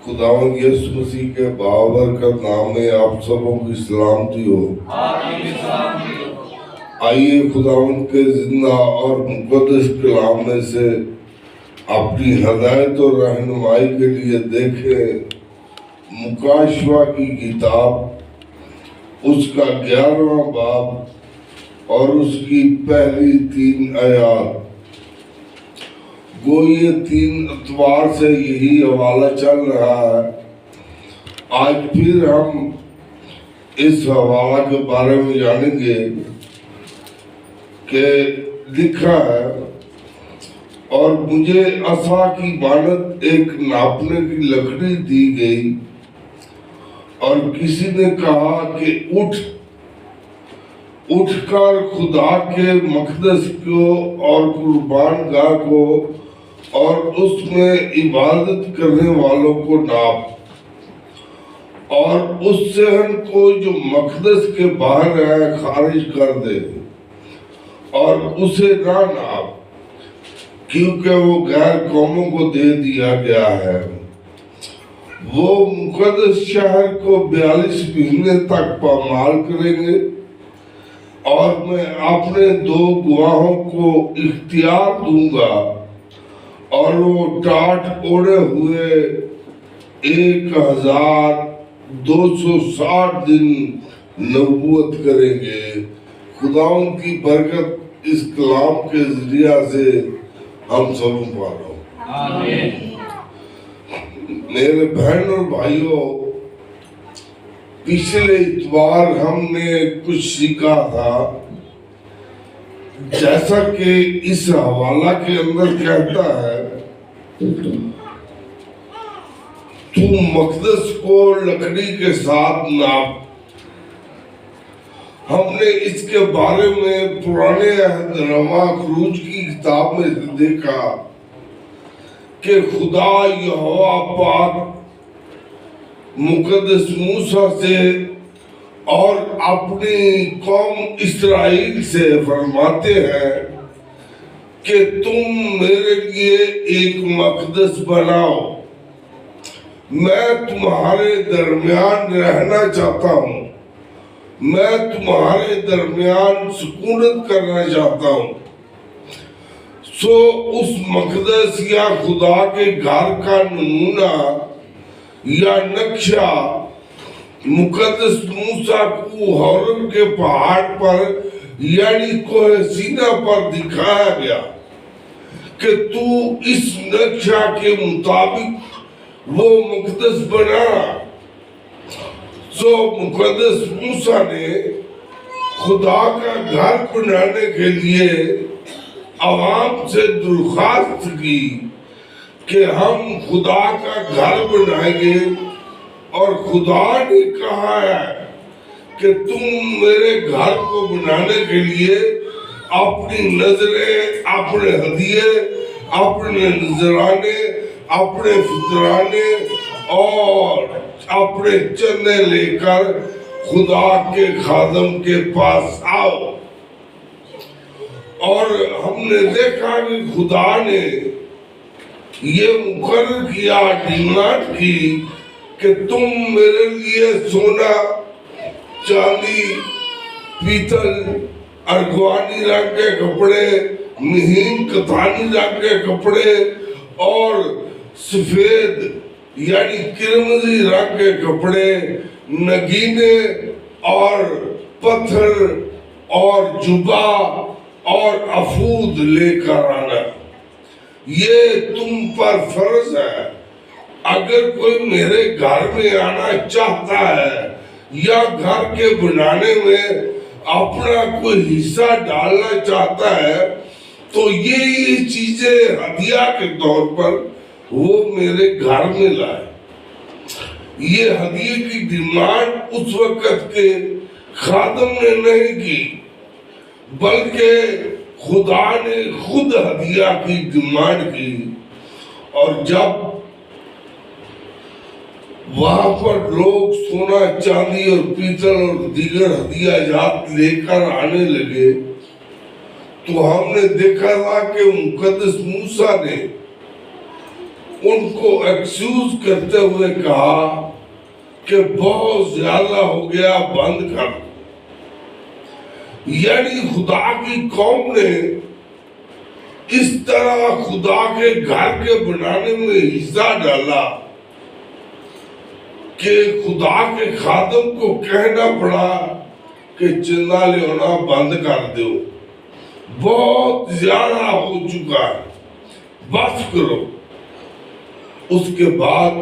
خداوند یسوع مسیح کے بابرکت نام میں آپ سبوں کی سلامتی ہو۔ آئیے خداوند کے زندہ اور مقدس کلام میں سے اپنی ہدایت اور رہنمائی کے لیے دیکھیں مکاشفہ کی کتاب، اس کا 11واں باب اور اس کی پہلی 3 آیات۔ وہ یہ 3 اتوار سے یہی حوالہ چل رہا ہے۔ آج پھر ہم اس حوالہ کے بارے میں جانیں گے کہ لکھا ہے، اور مجھے عصا کی مانند ایک ناپنے کی لکڑی دی گئی، اور کسی نے کہا کہ اٹھ کر خدا کے مقدس کو اور قربان گاہ کو اور اس میں عبادت کرنے والوں کو ناپ، اور اس صحن کو جو مقدس کے باہر ہے خارج کر دے، اور اسے نہ ناپ، کیونکہ وہ غیر قوموں کو دے دیا گیا ہے۔ وہ مقدس شہر کو 42 مہینے تک پامال کریں گے، اور میں اپنے 2 گواہوں کو اختیار دوں گا، اور وہ ٹاٹ اوڑے ہوئے 1260 دن نبوت کریں گے۔ خداوند کی برکت اس کلام کے ذریعہ سے ہم سب پر ہو۔ آمین۔ میرے بہن اور بھائیوں، پچھلے اتوار ہم نے کچھ سیکھا تھا، جیسا کہ اس حوالہ کے اندر کہتا ہے، تو مقدس کو لکڑی کے ساتھ ناپ۔ ہم نے اس کے بارے میں پرانے عہد رواں خروج کی کتاب میں دیکھا کہ خدا یہوہ پاک مقدس موسیٰ سے اور اپنی قوم اسرائیل سے فرماتے ہیں کہ تم میرے لیے ایک مقدس بناؤ، میں تمہارے درمیان رہنا چاہتا ہوں، میں تمہارے درمیان سکونت کرنا چاہتا ہوں۔ سو اس مقدس یا خدا کے گھر کا نمونہ یا نقشہ مقدس موسیٰ کو ہورب کے پہاڑ پر یعنی کوہ سینا پر دکھایا گیا کہ تو اس نقشہ کے مطابق وہ مقدس بنا۔ سو مقدس موسیٰ نے خدا کا گھر بنانے کے لیے عوام سے درخواست کی کہ ہم خدا کا گھر بنائیں گے، اور خدا نے کہا ہے کہ تم میرے گھر کو بنانے کے لیے اپنی نظریں، اپنے ہدیے، اپنے نذرانے، اپنے فطرانے اور اپنے چندے لے کر خدا کے خادم کے پاس آؤ۔ اور ہم نے دیکھا کہ خدا نے یہ مقرر کیا، ڈیمانڈ کی کہ تم میرے لیے سونا، چاندی، پیتل، ارغوانی رنگ کے کپڑے، مہین کتانی رنگ کے کپڑے اور سفید یعنی کرمزی رنگ کے کپڑے، نگینے اور پتھر اور جبہ اور افود لے کر آنا۔ یہ تم پر فرض ہے۔ اگر کوئی میرے گھر میں آنا چاہتا ہے یا گھر کے بنانے میں اپنا کوئی حصہ ڈالنا چاہتا ہے تو یہ چیزیں ہدیہ کے طور پر وہ میرے گھر میں لائے۔ یہ ہدیے کی ڈیمانڈ اس وقت کے خادم نے نہیں کی، بلکہ خدا نے خود ہدیہ کی ڈیمانڈ کی۔ اور جب وہاں پر لوگ سونا، چاندی اور پیتل اور دیگر ہدیہ جات لے کر آنے لگے تو ہم نے دیکھا تھا کہ مقدس موسیٰ نے ان کو ایکسکیوز کرتے ہوئے کہا کہ بہت زیادہ ہو گیا، بند کر۔ یعنی خدا کی قوم نے اس طرح خدا کے گھر کے بنانے میں حصہ ڈالا کہ خدا کے خادم کو کہنا پڑا کہ چندہ لے ہونا بند کر دو، بہت زیادہ ہو چکا ہے، بس کرو۔ اس کے بعد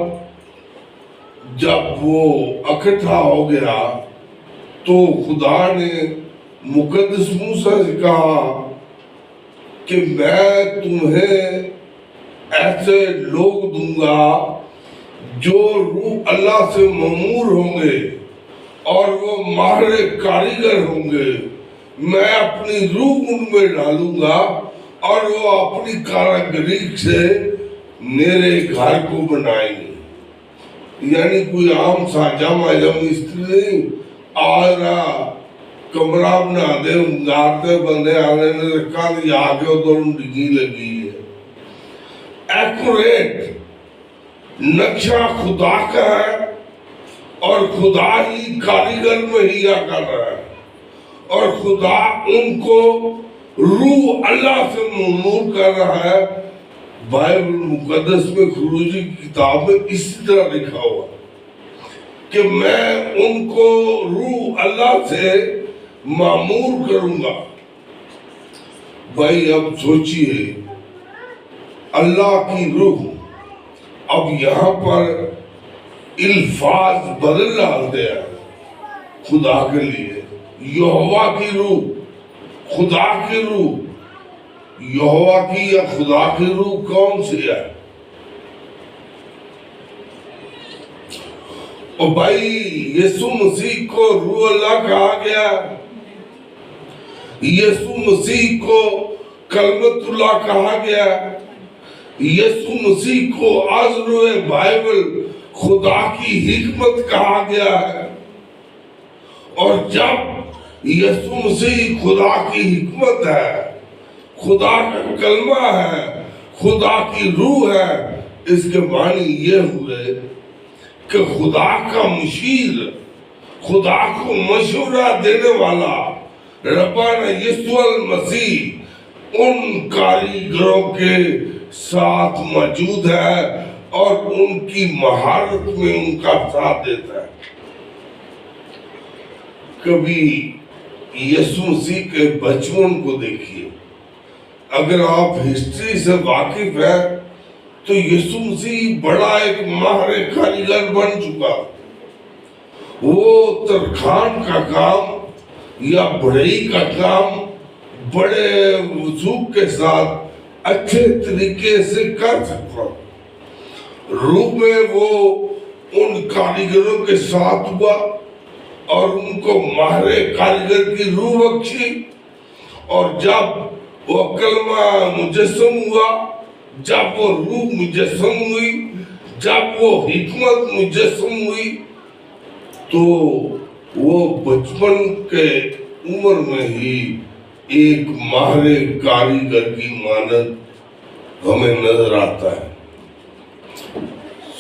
جب وہ اکٹھا ہو گیا تو خدا نے مقدس موسیٰ سے کہا کہ میں تمہیں ایسے لوگ دوں گا جو روح اللہ سے مامور ہوں گے اور وہ ماہر کاریگر ہوں گے۔ میں اپنی روح ان میں ڈالوں گا اور وہ اپنی کاریگری سے میرے گھر کو بنائیں گے۔ یعنی کوئی عام ساجہ ماجہ مستری نہیں آ رہا کمرہ بنا دے گارتے بندے آنے نے رکھا دی آگے ادھر ڈگی لگی ہے۔ ایکوریٹ نقشہ خدا کا ہے اور خدا ہی کاریگر مہیا کر رہا ہے، اور خدا ان کو روح اللہ سے مامور کر رہا ہے۔ بائبل مقدس میں خروج کی کتاب میں اسی طرح لکھا ہوا کہ میں ان کو روح اللہ سے مامور کروں گا۔ بھائی اب سوچئے اللہ کی روح، اب یہاں پر الفاظ بدل ڈالتے ہیں خدا کے لیے۔ یہوہ کی روح، خدا کی روح، یہوہ کی یا خدا کی روح کون سی ہے؟ اور بھائی یسوع مسیح کو روح اللہ کہا گیا، یسوع مسیح کو کلمت اللہ کہا گیا، یسوع مسیح کو ازل بائبل خدا کی حکمت کہا گیا ہے۔ اور جب یسوع مسیح خدا کی حکمت ہے، خدا کا کلمہ ہے، خدا کی روح ہے، اس کے معنی یہ ہوئے کہ خدا کا مشیر، خدا کو مشورہ دینے والا ربنا یسوع المسیح ان کاریگروں کے ساتھ موجود ہے اور ان کی مہارت میں ان کا ساتھ دیتا ہے۔ کبھی یسوع مسیح کے بچپن کو دیکھیے، اگر آپ ہسٹری سے واقف ہیں تو یسوع مسیح بڑا ایک ماہر کاریگر بن چکا۔ وہ ترکھان کا کام یا بڑھئی کا کام بڑے وضوح کے ساتھ اچھے طریقے سے کر سکتا۔ روح میں وہ ان کاریگروں کے ساتھ ہوا اور ان کو ماہر کاریگر کی روح بخشی، اور جب وہ کلمہ مجسم ہوا، جب وہ روح مجسم ہوئی، جب وہ حکمت مجسم ہوئی، تو وہ بچپن کے عمر میں ہی ایک ماہر کاریگر کی مانند ہمیں نظر آتا ہے۔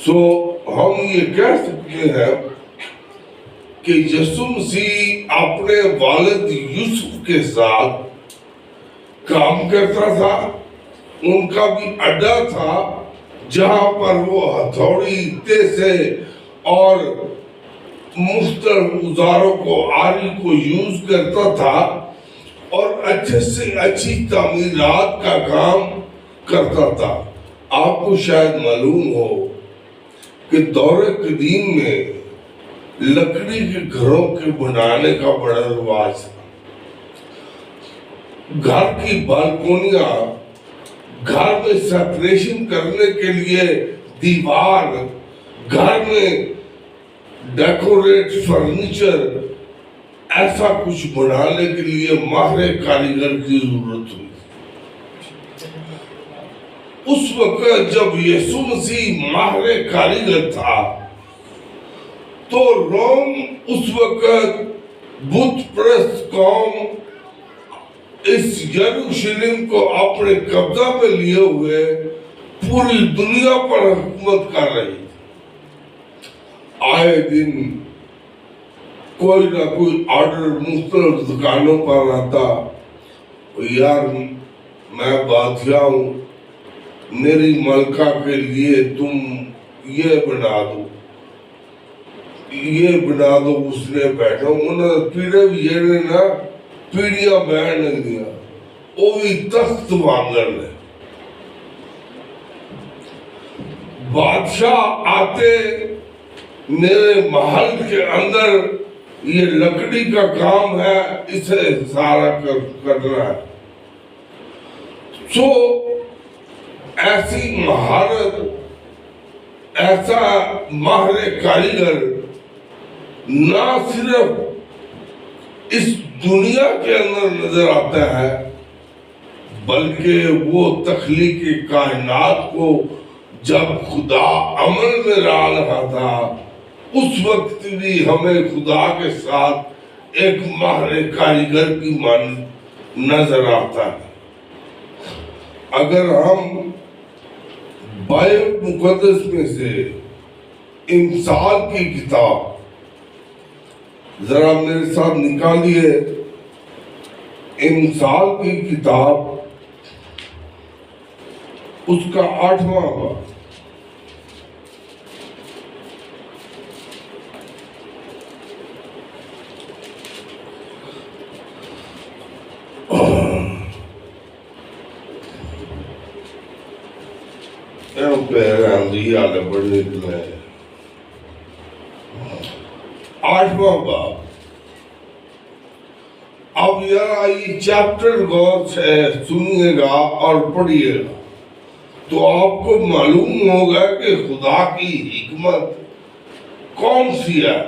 سو ہم یہ کہہ سکتے ہیں کہ یسوع مسیح اپنے والد یوسف کے ساتھ کام کرتا تھا۔ ان کا بھی اڈا تھا جہاں پر وہ ہتھوڑی سے اور مختلف اوزاروں کو، آری کو یوز کرتا تھا اور اچھے سے اچھی تعمیرات کا کام کرتا تھا۔ آپ کو شاید معلوم ہو کہ دور قدیم میں لکڑی کے گھروں کے بنانے کا بڑا رواج تھا۔ گھر کی بالکونیاں، گھر میں سیپریشن کرنے کے لیے دیوار، گھر میں ڈیکوریٹ فرنیچر، ایسا کچھ بنانے کے لیے ماہر کاریگر کی ضرورت ہوئی۔ اس وقت جب یسوع مسیح ماہر کاریگر تھا تو روم اس وقت بت پرست قوم اس یروشلم کو اپنے قبضہ میں لیے ہوئے پوری دنیا پر حکومت کر رہی تھی. آئے دن کوئی نہ کوئی آرڈر مختلف دکانوں پر آتا, یار میں بادشاہ ہوں, میری ملکہ کے لیے تم یہ بنا دو, یہ بنا دو. اس نے بیٹھا انہوں پیڑے بھی یہ نا پیڑیاں بہن نہیں دیا, وہ بھی تخت وانگر نے. بادشاہ آتے میرے محل کے اندر, یہ لکڑی کا کام ہے, اسے سارا کرنا ہے. سو ایسی مہارت, ایسا ماہر کاریگر نہ صرف اس دنیا کے اندر نظر آتا ہے, بلکہ وہ تخلیق کائنات کو جب خدا عمل میں لا رہا تھا, اس وقت بھی ہمیں خدا کے ساتھ ایک ماہر کاریگر کی مانند نظر آتا ہے. اگر ہم بائبل مقدس میں سے امثال کی کتاب ذرا میرے ساتھ نکالیے, امثال کی کتاب اس کا 8واں باب. پڑھنے کے لیے 8واں باب. اب یہ چیپٹر غور سے سنیے گا اور پڑھیے گا تو آپ کو معلوم ہوگا کہ خدا کی حکمت کون سی ہے.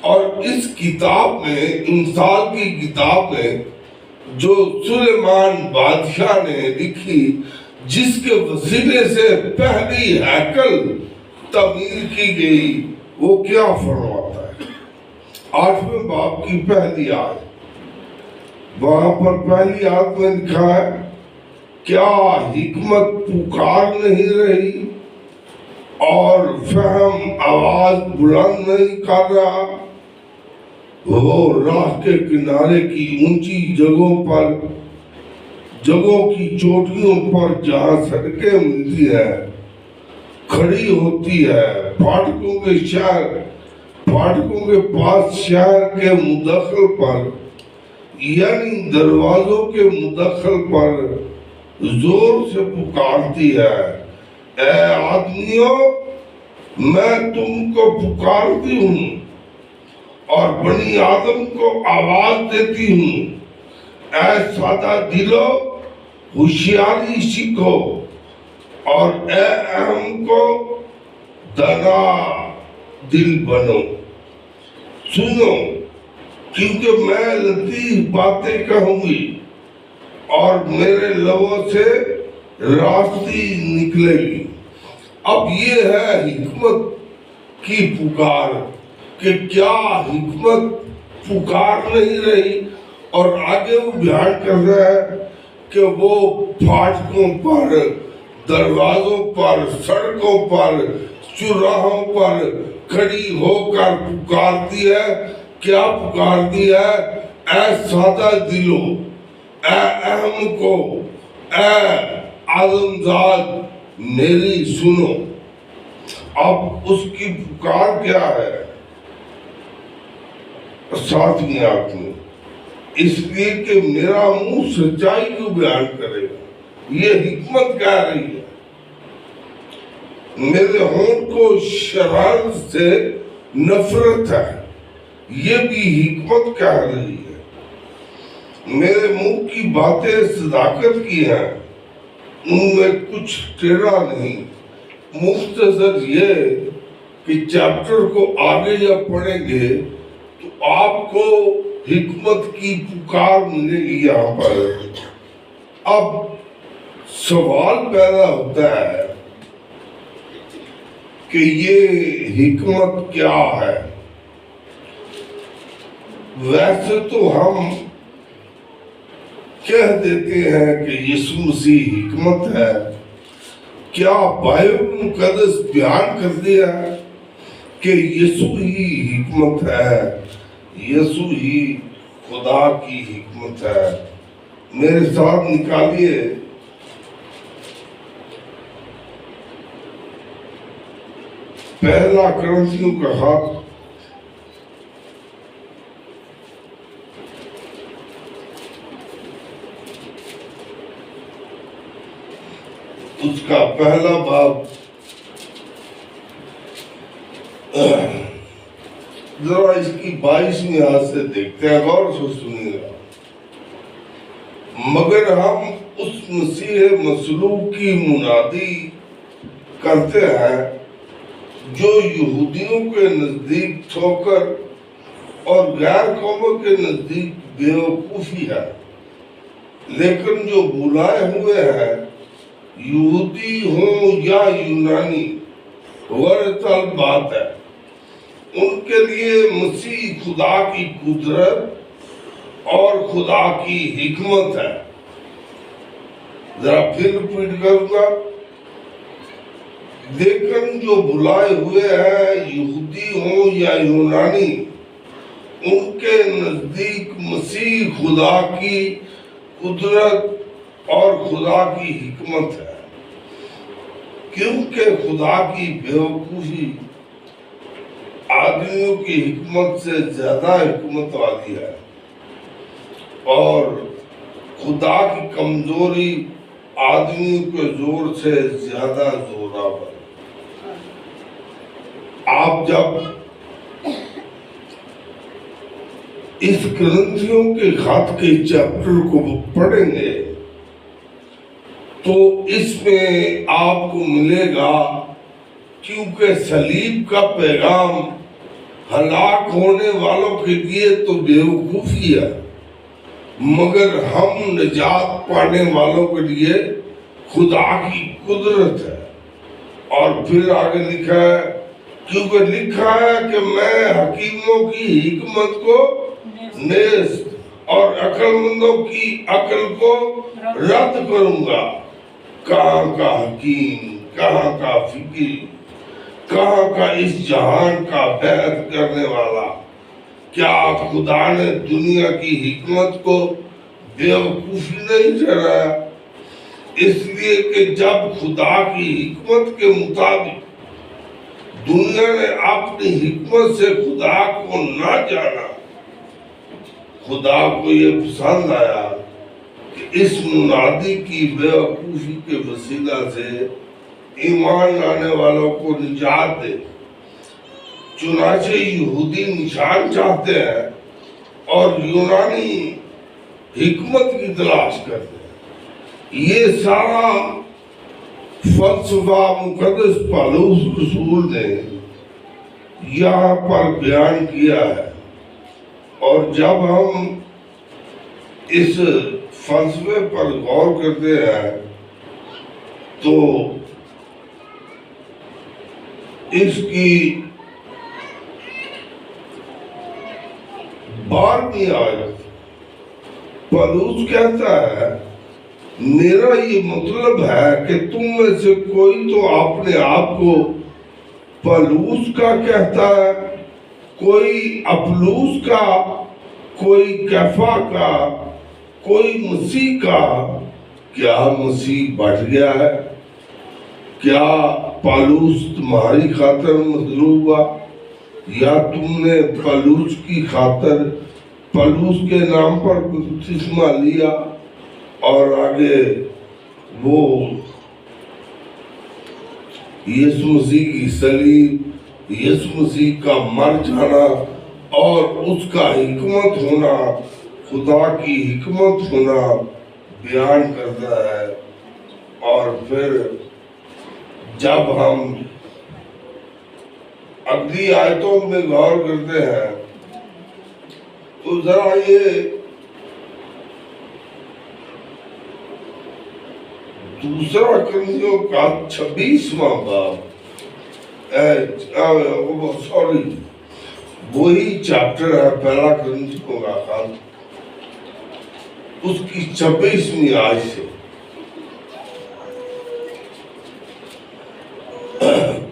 اور اس کتاب میں, امثال کی کتاب میں جو سلیمان بادشاہ نے لکھی, جس کے وسیلے سے پہلی ہیکل تعمیر کی گئی, وہ کیا فرماتا ہے. 8ویں باب کی پہلی آیت, وہاں پر پہلی آیت میں لکھا ہے, کیا حکمت پکار نہیں رہی اور فہم آواز بلند نہیں کر رہا. وہ راہ کے کنارے کی اونچی جگہوں کی چوٹیوں پر جہاں سڑکیں ملتی ہے کھڑی ہوتی ہے, پھاٹکوں کے پاس شہر کے مدخل پر, یعنی دروازوں کے مدخل پر زور سے پکارتی ہے, اے آدمیوں میں تم کو پکارتی ہوں اور بنی آدم کو آواز دیتی ہوں. اے سادہ دلو ہوشیاری سیکھو اور اے اہم کو دانا دل بنو. سنو کیونکہ میں لطیف باتیں کہوں گی اور میرے لبوں سے راستی نکلے گی. اب یہ ہے حکمت کی پکار, کہ کیا حکمت پکار نہیں رہی. اور آگے وہ بیان کر رہا ہے کہ وہ پھاٹکوں پر, دروازوں پر, سڑکوں پر, چوراہوں پر کھڑی ہو کر پکارتی ہے. کیا پکارتی ہے؟ اے سادہ دلو, اے اہم کو, اے آدمزاد میری سنو. اب اس کی پکار کیا ہے 7ویں آیت میں, اس لیے کہ میرا منہ سچائی کو بیان کرے گا. یہ حکمت کہہ رہی ہے. میرے ہونٹ کو شرارت سے نفرت ہے, یہ بھی حکمت کہہ رہی ہے. میرے منہ کی باتیں صداقت کی ہیں, ان میں کچھ ٹیڑھا نہیں. مختصر یہ کہ چیپٹر کو آگے جب پڑھیں گے تو آپ کو حکمت کی پکار ملے گی یہاں پر. اب سوال پیدا ہوتا ہے کہ یہ حکمت کیا ہے. ویسے تو ہم کہہ دیتے ہیں کہ یسوع مسیح حکمت ہے, کیا بائبل مقدس بیان کر دیا ہے کہ یسوع ہی حکمت ہے، یسوع ہی خدا کی حکمت ہے۔ میرے ساتھ نکالیے پہلا کرنتھیوں کا خط اس کا پہلا باب، ذرا اس کی 22ویں آیت سے دیکھتے ہیں، غور سے سنیے گا۔ مگر ہم اس مسیح مصلوب کی منادی کرتے ہیں جو یہودیوں کے نزدیک ٹھوکر اور غیر قوموں کے نزدیک بیوقوفی ہے، لیکن جو بلائے ہوئے ہیں یہودی ہوں یا یونانی غرض بات ہے، ان کے لیے مسیح خدا کی قدرت اور خدا کی حکمت ہے۔ ذرا پھر ریپیٹ کروں گا، لیکن جو بلائے ہوئے ہیں یہودی ہوں یا یونانی، ان کے نزدیک مسیح خدا کی قدرت اور خدا کی حکمت ہے، کیونکہ خدا کی بیوقوفی آدمیوں کی حکمت سے زیادہ حکمت والی ہے، اور خدا کی کمزوری آدمیوں کے زور سے زیادہ زوراور ہے۔ آپ جب اس کرنتھیوں کے خط کے چیپٹر کو پڑھیں گے تو اس میں آپ کو ملے گا، کیونکہ صلیب کا پیغام ہلاک ہونے والوں کے لیے تو بیوقوفی ہے، مگر ہم نجات پانے والوں کے لیے خدا کی قدرت ہے۔ اور پھر آگے لکھا ہے، کیونکہ لکھا ہے کہ میں حکیموں کی حکمت کو نیست اور عقل مندوں کی عقل کو رد کروں گا۔ کہاں کا حکیم، کہاں کا فقیہ، کہاں کا اس جہان کا بحث کرنے والا؟ کیا خدا نے دنیا کی حکمت کو بیوقوفی نہیں ٹھہرایا؟ اس لیے کہ جب خدا کی حکمت کے مطابق دنیا نے اپنی حکمت سے خدا کو نہ جانا، خدا کو یہ پسند آیا کہ اس منادی کی بیوقوفی کے وسیلہ سے ایمان لانے والوں کو نجات دے۔ چنانچہ یہودی نشان چاہتے ہیں اور یونانی حکمت کی تلاش کرتے ہیں۔ یہ سارا فلسفہ مقدس پالوس رسول نے یہاں پر بیان کیا ہے، اور جب ہم اس فلسفے پر غور کرتے ہیں تو اس کی 12ویں آیت پالوس کہتا ہے، میرا یہ مطلب ہے کہ تم میں سے کوئی تو اپنے آپ کو پالوس کا کہتا ہے، کوئی اپلوس کا، کوئی کیفا کا، کوئی مسیح کا۔ کیا مسیح بٹ گیا ہے؟ کیا پالوس تمہاری خاطر مصلوب ہوا، یا تم نے پالوس کی خاطر پالوس کے نام پر بپتسمہ لیا؟ اور آگے وہ یسوع مسیح کی صلیب، یسوع مسیح کا مر جانا اور اس کا حکمت ہونا، خدا کی حکمت ہونا بیان کرتا ہے۔ اور پھر جب ہم اگلی آیتوں میں غور کرتے ہیں تو ذرا یہ دوسرا کرنتھیوں کا 26واں باب، سوری وہی چیپٹر ہے پہلا کرنتھیوں کا خط، اس کی 26ویں آیت سے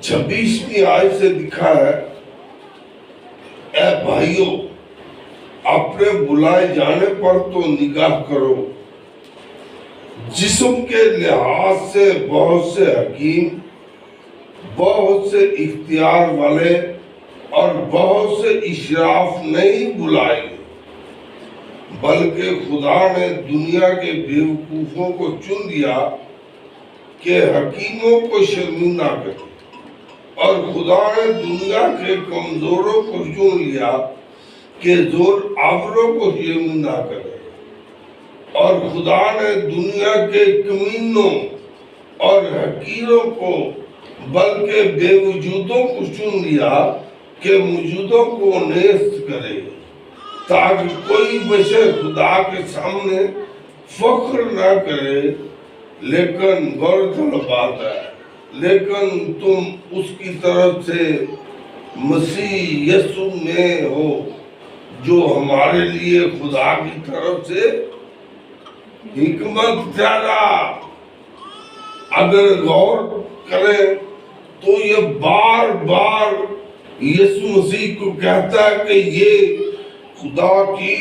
26ویں آیت سے لکھا ہے، اے بھائیوں اپنے بلائے جانے پر تو نگاہ کرو، جسم کے لحاظ سے بہت سے حکیم، بہت سے اختیار والے اور بہت سے اشراف نہیں بلائے، بلکہ خدا نے دنیا کے بیوقوفوں کو چن لیا کہ حکیموں کو شرمندہ کرے، اور خدا نے دنیا کے کمزوروں کو چن لیا کہ زور آوروں کو شرمندہ کرے، اور خدا نے دنیا کے کمینوں اور حقیروں کو بلکہ بے وجودوں کو چن لیا کہ موجودوں کو نیست کرے، تاکہ کوئی بشر خدا کے سامنے فخر نہ کرے۔ لیکن غور طلب بات ہے، لیکن تم اس کی طرف سے مسیح یسوع میں ہو، جو ہمارے لیے خدا کی طرف سے حکمت ٹھہرا۔ اگر غور کریں تو یہ بار بار یسوع مسیح کو کہتا ہے کہ یہ خدا کی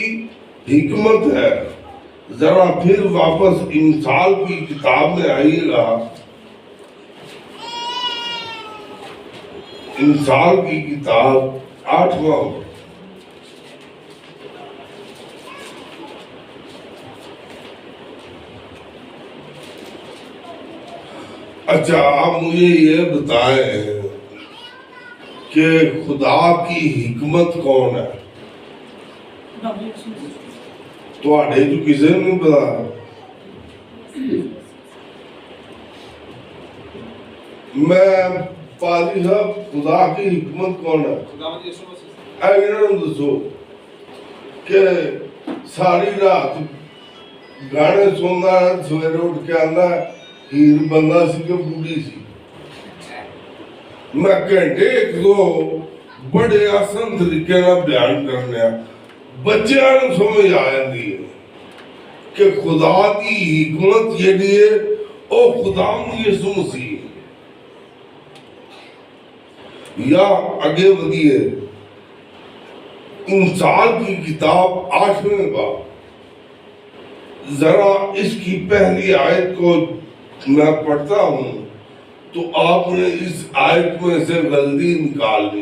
حکمت ہے۔ ذرا پھر واپس امثال کی کتاب میں آئیے گا، امثال کی کتاب 8واں۔ اچھا آپ مجھے یہ بتائیں کہ خدا کی حکمت کون ہے؟ تو آڈے جو کسے نہیں پتا؟ میں پادری صاحب خدا کی حکمت کون ہے؟ ایگنر دسو کہ ساری رات گانے سننا ہے، سویرے اٹھ کے آنا ہے، ہیر بندہ سی کہ بوڑھی سی، میں گھنٹے ایک دو بڑے آسان طریقے نہ بیان کرنے ہیں، بچے آنے سمجھ آئیں دی کہ خدا کی حکمت یہ لیے او خدا یسوع مسیح۔ یا آگے بدیے امثال کی کتاب 8ویں باب، ذرا اس کی پہلی آیت کو میں پڑھتا ہوں تو آپ نے اس آیت میں سے غلطی نکالنی،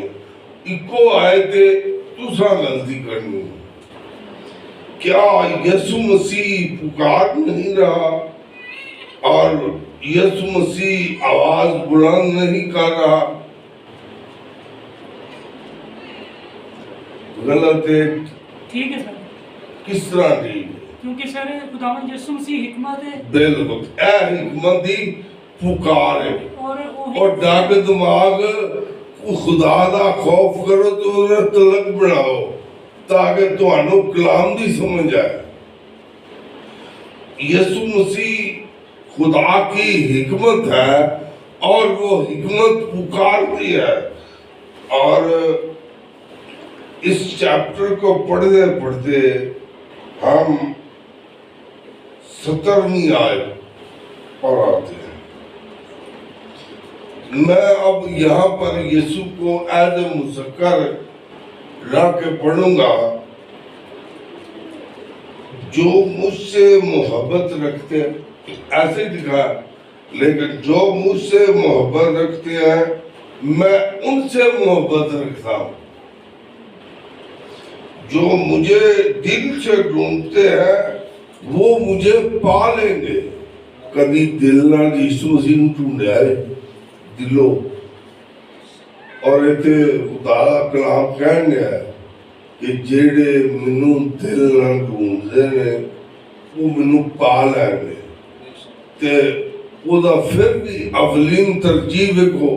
ایکو آیتیں دوسرا غلطی کرنی۔ کیا یسوع مسیح پکار نہیں رہا اور یسوع مسیح آواز بلند نہیں کر رہا؟ غلط ہے، ٹھیک ہے سر۔ کس طرح ٹھیک ہے؟ کیونکہ سر خداوند یسوع مسیح حکمت ہے، بالکل اے حکمت دی پکار ہے، اور اور ڈاک دماغ خدا دا خوف کرو تو انہیں تلک بڑھاؤ تاکہ تو انہوں کلام دی سمجھ آئے۔ یسوع مسیح خدا کی حکمت ہے اور وہ حکمت پکارتی ہے۔ اور اس چیپٹر کو پڑھتے پڑھتے ہم 17ویں آیت پر آتے ہیں۔ میں اب یہاں پر یسوع کو ایز مذکر رکھ کے پڑھوں گا، جو مجھ سے محبت رکھتے ہیں، ایسے لکھا ہے، لیکن جو مجھ سے محبت رکھتے ہیں میں ان سے محبت رکھتا ہوں، جو مجھے دل سے ڈھونڈتے ہیں وہ مجھے پا لیں گے۔ کبھی دل نہ یسوع مسیح نوں ڈھونڈیا ہے دلو، اور ایتھے خدا دا کلام کہن گیا ہے کہ جیڑے منوں دل نہ ڈھونڈدے نے وہ منوں پا لیں گے۔ تے وہ دا پھر بھی اولین ترجیح کو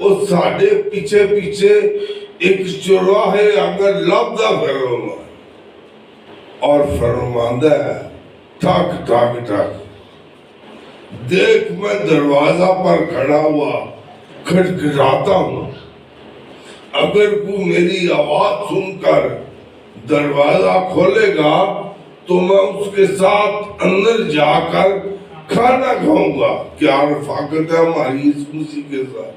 وہ ساڈے پیچھے پیچھے ایک چوراہے اگر لبدا فرما اور فرماندہ ہے، ٹھاک ٹھاک ٹھاک، دیکھ میں دروازہ پر کھڑا ہوا کھٹکھٹاتا ہوں، اگر کوئی میری آواز سن کر دروازہ کھولے گا تو میں اس کے ساتھ اندر جا کر کھانا کھاؤں گا۔ کیا رفاقت ہے ہماری اس مسیح کے ساتھ؟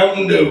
MDiv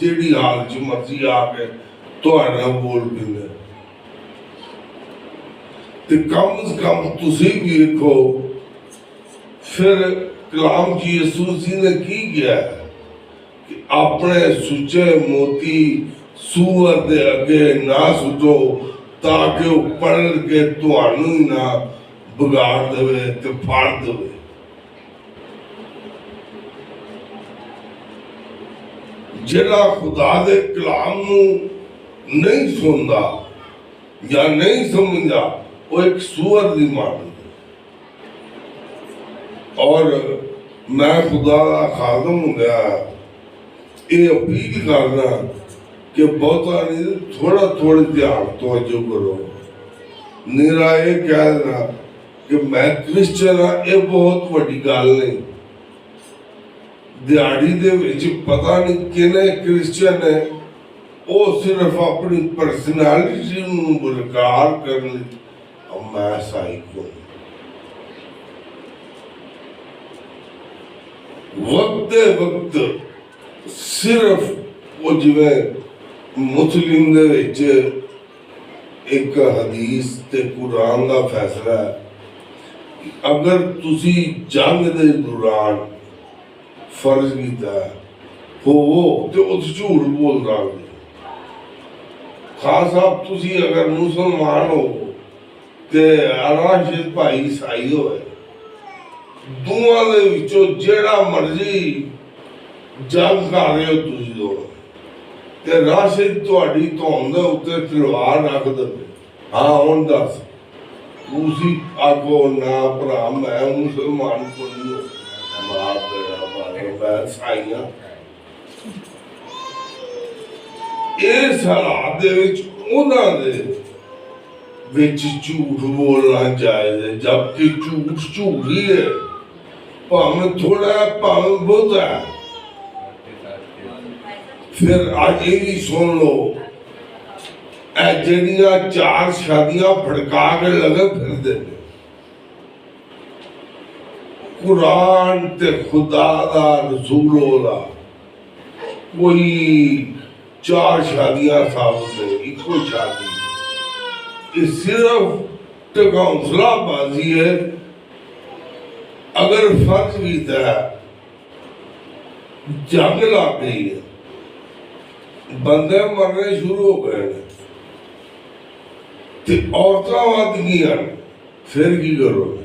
ਜਿਹੜੀ ਹਾਲ ਚ ਮਰਜ਼ੀ ਆ ਕੇ ਤੁਹਾਡੇ ਨਾਲ ਬੋਲ ਪੈਂਦਾ। ਤੇ ਕਮ ਸੇ ਕਮ ਤੁਸੀਂ ਵੀ ਵੇਖੋ ਫਿਰ ਕਲਾਮ ਜੀ ਯਿਸੂ ਮਸੀਹ ਨੇ ਕੀ ਕਿਹਾ ਕਿ ਆਪਣੇ ਸੁੱਚੇ ਮੋਤੀ ਸੂਰ ਦੇ ਅੱਗੇ ਨਾ ਸੁੱਟੋ ਤਾਂ ਕਿ ਉਹ ਪੜ ਕੇ ਤੁਹਾਨੂੰ ਹੀ ਨਾ ਵਿਗਾੜ ਦੇਵੇ ਤੇ ਫਾੜ ਦੇਵੇ। ਜਿਹੜਾ ਖੁਦਾ ਦੇ ਕਲਾਮ ਨੂੰ ਨਹੀਂ ਸੁਣਦਾ ਜਾਂ ਨਹੀਂ ਸਮਝਦਾ ਉਹ ਇੱਕ ਸੂਰ ਦੀ ਮਾਨਦਾ। ਔਰ ਮੈਂ ਖੁਦਾ ਦਾ ਖਾਦਮ ਹੁੰਦਾ, ਇਹ ਅਪੀਲ ਕਰਨਾ ਕਿ ਬਹੁਤਾ ਨਹੀਂ, ਥੋੜਾ ਧਿਆਨ ਤਵੱਜੋ ਕਰੋ। ਨਿਰਾ ਇਹ ਕਹਿ ਦੇਣਾ ਕਿ ਮੈਂ ਕ੍ਰਿਸਚਨ ਹਾਂ, ਇਹ ਬਹੁਤ ਵੱਡੀ ਗੱਲ ਨਹੀਂ। ਦਿਹਾੜੀ ਦੇ ਵਿੱਚ ਪਤਾ ਨਹੀਂ ਕਿਹਨੇ ਕ੍ਰਿਸਚਨ ਹੈ, ਉਹ ਸਿਰਫ ਆਪਣੀ ਪਰਸਨੈਲਿਟੀ ਨੂੰ ਬਰਕਰਾਰ ਕਰਨ ਲਈ ਮੈਂ ਸਾਈਕੋ। ਵਕਤ ਸਿਰਫ ਉਹ ਜਿਵੇਂ ਮੁਸਲਿਮ ਦੇ ਵਿੱਚ ਇੱਕ ਹਦੀਸ ਤੇ ਕੁਰਾਨ ਦਾ ਫੈਸਲਾ ਹੈ, ਅਗਰ ਤੁਸੀਂ ਜੰਗ ਦੇ ਦੌਰਾਨ ਫਰਜ਼ ਕੀਤਾ ਹੋਵੋ ਤੇ ਉਹ ਝੂਠ ਬੋਲਦਾ ਹੋਵੇ। ਖਾਸ ਆਪ ਤੁਸੀਂ ਅਗਰ ਮੁਸਲਮਾਨ ਹੋ ਤੇ ਰਾਸ਼ਿਦ ਭਾਈ ਈਸਾਈ ਹੋਵੇ, ਦੋਵਾਂ ਦੇ ਵਿੱਚੋਂ ਜਿਹੜਾ ਮਰਜ਼ੀ ਜੰਗ ਕਰ ਰਹੇ ਹੋ ਤੁਸੀਂ ਦੋਨੋਂ, ਤੇ ਰਾਸ਼ਿਦ ਤੁਹਾਡੀ ਧੌਣ ਦੇ ਉੱਤੇ ਤਲਵਾਰ ਰੱਖ ਦੇਵੇ, ਹਾਂ ਹੁਣ ਦੱਸ ਤੁਸੀਂ ਆਗੋ ਨਾ ਭਰਾ ਮੈਂ ਮੁਸਲਮਾਨ ਕੋਈ ਮਾਰ ਦੇਣਾ ਸਾਈਆਂ। ਇਸ ਹਾਲਾਤ ਦੇ ਵਿੱਚ ਉਹਨਾਂ ਦੇ ਵਿੱਚ ਝੂਠ ਬੋਲਣਾ ਜਾਇਜ਼ ਹੈ, ਜਦਕਿ ਝੂਠ ਹੀ ਹੈ, ਭਾਵੇਂ ਥੋੜਾ ਭਾਵੇਂ ਬਹੁਤਾ। ਫਿਰ ਅੱਜ ਇਹ ਵੀ ਸੁਣ ਲਓ, ਇਹ ਜਿਹੜੀਆਂ 4 ਸ਼ਾਦੀਆਂ ਫੜਕਾ ਕੇ ਲਗੇ ਫਿਰਦੇ ਨੇ, ਕੁਰਾਨ ਤੇ ਖੁਦਾ ਦਾ ਰਸੂਲ ਦਾ ਕੋਈ 4 ਸ਼ਾਦੀਆਂ ਸਾਬਤ ਹੈ, ਇੱਕੋ ਸ਼ਾਦੀ। ਇਹ ਸਿਰਫ ਟਕਾਉਂਸਲਾ ਬਾਜ਼ੀ ਹੈ। ਅਗਰ ਫਰਜ਼ ਕੀਤਾ ਜੰਗ ਲੱਗ ਗਈ ਹੈ, ਬੰਦੇ ਮਰਨੇ ਸ਼ੁਰੂ ਹੋ ਗਏ ਨੇ ਤੇ ਔਰਤਾਂ ਵੱਧ ਗਈਆਂ, ਫਿਰ ਕੀ ਕਰੋਗੇ?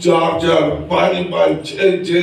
4-4, 5-5, 6-6,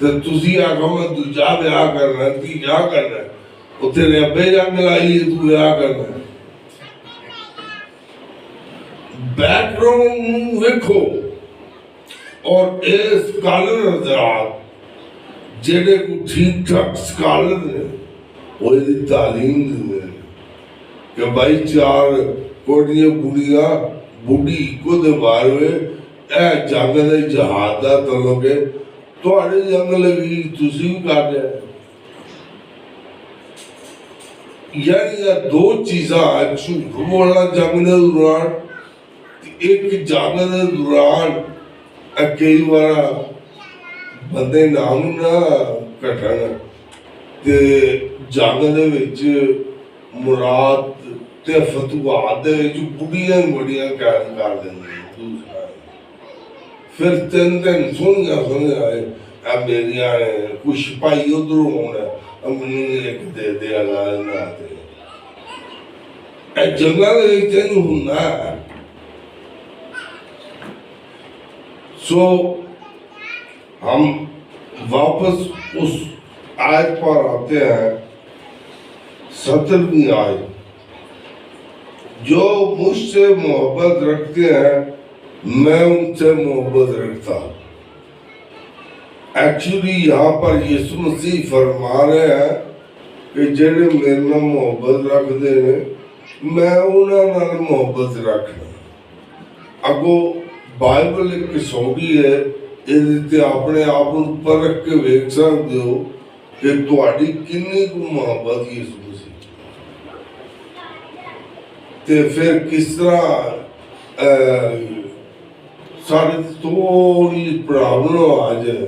تو تسی آکھو میں دوجا بیاہ کرنا تیجا کرنا وہ تیرے ابے جنگ لائی تو بیاہ کرنا بیک گراؤنڈ ویکھو اور اے سکالر حضرات جڑے کو ٹھیک ٹھاک سکالر نے وہ یہ تعلیم دے کہ بھائی چار کوڑیاں بڑیاں بڑی کو دے بارے اے جنگ دے جہاد دا تلوگے توڑے جنگ لگی تسی بھی کر دے یعنی یہ دو چیزاں جھوٹ بولنا جنگ دے دوران ایک جنگ دے دوران کئی بارا بندے نام نہ کٹھن تے جنگ دے وچ مراد تے فتوحات دے وچ بڑیاں بڑیاں قید کر دیں پھر تین دن سنیا اب میریاں کچھ سپاہی ادھر ہونا اب منہ ایک دے دے اللہ نہ دے اے جنگا دے وچ نہیں ہونا سو ہم واپس اس آیت پر آتے ہیں 17ویں آیت جو مجھ سے محبت رکھتے ہیں میں ان سے محبت رکھتا ہوں ایکچولی یہاں پر یسوع مسیح فرما رہے ہیں کہ جڑے میرے نال محبت رکھتے ہیں میں انہاں نال محبت رکھنا اگو بائبل ایک کسوٹی ہے یہ اپنے آپ پرکھ کے ویکھ سکتے ہو کہ تہاڈی کنی کو محبت یسوع مسیح تے پھر کس طرح سارے تھوڑی پرابلم آ جائے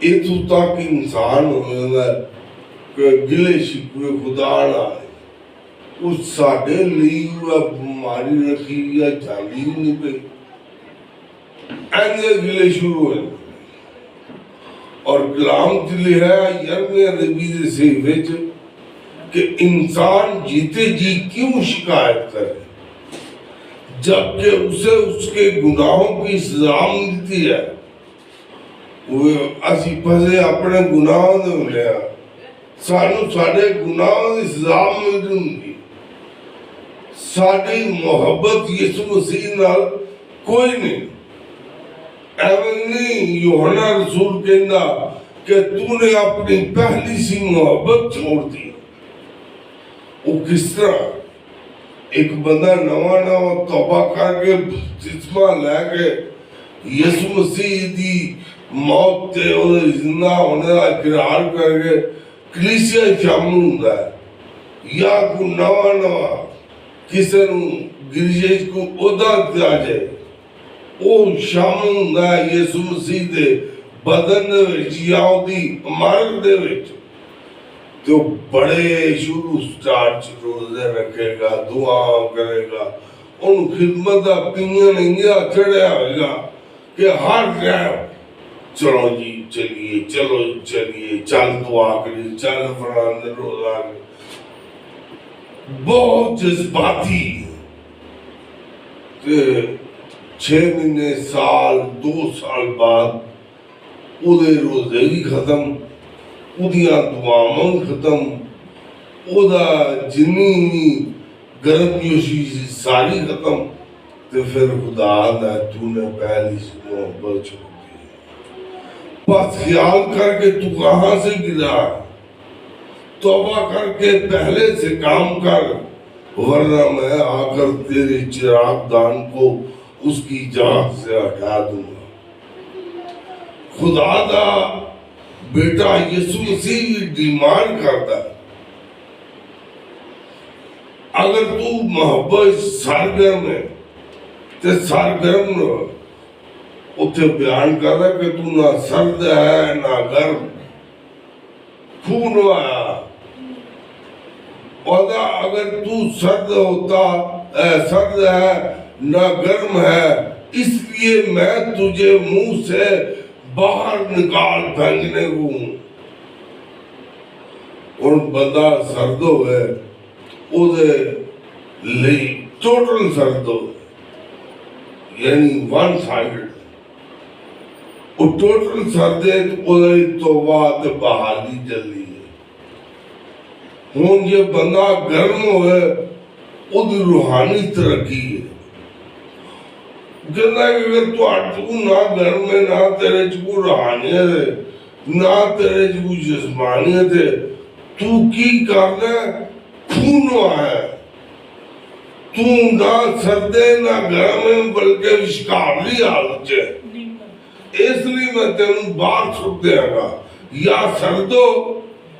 اتو تک انسان ہو جاتا ہے کہ گلے شکوے خدا نہ آئے اس ساڑھے لی بیماری رکھی یا جاندی نہیں پہ ایسے گلے شروع ہوئے اور کلام دلی ہے یرمیہ نبی دے صحیفے چ کہ انسان جیتے جی کیوں شکایت کرے جبکہ اسے اس کے گناہوں کی سزا ملتی ہے وہ اسی پھسے اپنے گناہوں دے ملیا سانو ساڑھے گناہوں دی سزا مل جاندی ساڑھی محبت یسوع مسیح نال کوئی نہیں ایویں نہیں یوحنا رسول کہندا کہ تو نے اپنی پہلی سی محبت چھوڑ دی وہ کس طرح ایک بندہ نواں توبہ کر کے بپتسمہ لے کے یسوع مسیح دی موت تے اور زندہ ہونے کا اقرار کر کے کلیسیا شامل ہوندا ہے یا کو نواں کسی نو گرجے کو عہدہ دیا جائے وہ شامل ہوندا ہے یسوع مسیح دے بدن دے وچ یا دی عمارت دے وچ تو بڑے شروع سٹارٹ روزے رکھے گا دعا کرے گا ان خدمت دا پینیاں نہیں چڑھیا ہوئے گا کہ ہر ٹائم چلو جی چلیے چلو چلیے چل دعا کری چل فران روزہ بہت جذباتی 6 مہینے سال 2 سال بعد اودے روزے بھی ختم اودیاں دعاواں ختم اودا جنی گرم جوشی ساری ختم تو پھر خدا دا تو نے پہلی سے محبت چھوڑ دی بس خیال کر کے تو کہاں سے گرا توبہ کر کے پہلے سے کام کر ورنہ میں آ کر تیرے چراغ دان کو اس کی جان سے ہٹا دوں گا خدا دا بیٹا یسوع مسیح ڈیمانڈ کرتا ہے اگر تو محبت سرگرم ہے تو سرگرم رہو اتھے بیان کر رہا کہ تو نہ سرد ہے نہ گرم خون آیا اور اگر تو سرد ہوتا سرد ہے نہ گرم ہے اس لیے میں تجھے منہ سے باہر نکال پھینکنے کو ہوں اور بندہ سرد ہوئے او دے لئی ٹوٹل سرد ہوئے یعنی ون سائیڈ وہ ٹوٹل سردے ادھر توبہ تے بحالی چلی ہے. ہوں یہ بندہ گرم ہوئے ادھر روحانی ترقی ہے. کہنا ہے کہ اگر تو نہ گرم ہے نہ تیرے چکو روحانیت ہے نہ تیرے چکو جسمانیت ہے تو کی کرنا ہے کھونو ہے. تو نہ سردے نہ گرم ہے بلکہ وشکارلی حالت ہے. اس لیے میں تینوں باہر چھوڑ دیا گا یا سردو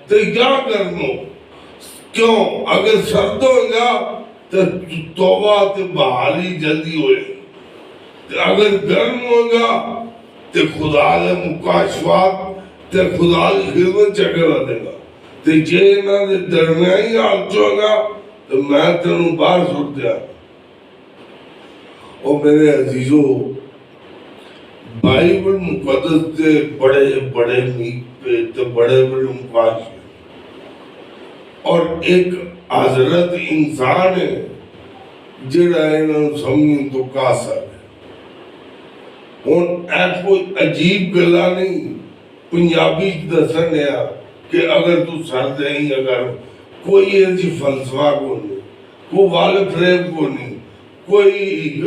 تو یا گرمو. کیوں اگر سرد ہو گیا تو توبہ تے بحالی جلدی ہوئے. اگر گرم ہو گیا تو خدا دے مکاشفات تے خدا دی خدمت چکر دے گا. تو جے انہاں دے درمیانی حالت ہوگا تو میں تینوں باہر چھوڑ دیا. اور میرے عزیزو بائبل مقدس کے بڑے بڑے میک پہ تو بڑے بڑے مقاش ہیں اور ایک حضرت انسان ہے جڑا انہوں سمجھیں تو کاسا ہے. ہوں اے کوئی عجیب گلا نہیں پنجابی دسن ہے کہ اگر تو سرد نہیں اگر کوئی ایسی فلسفہ کو نہیں کوئی والد فریب کو نہیں کوئی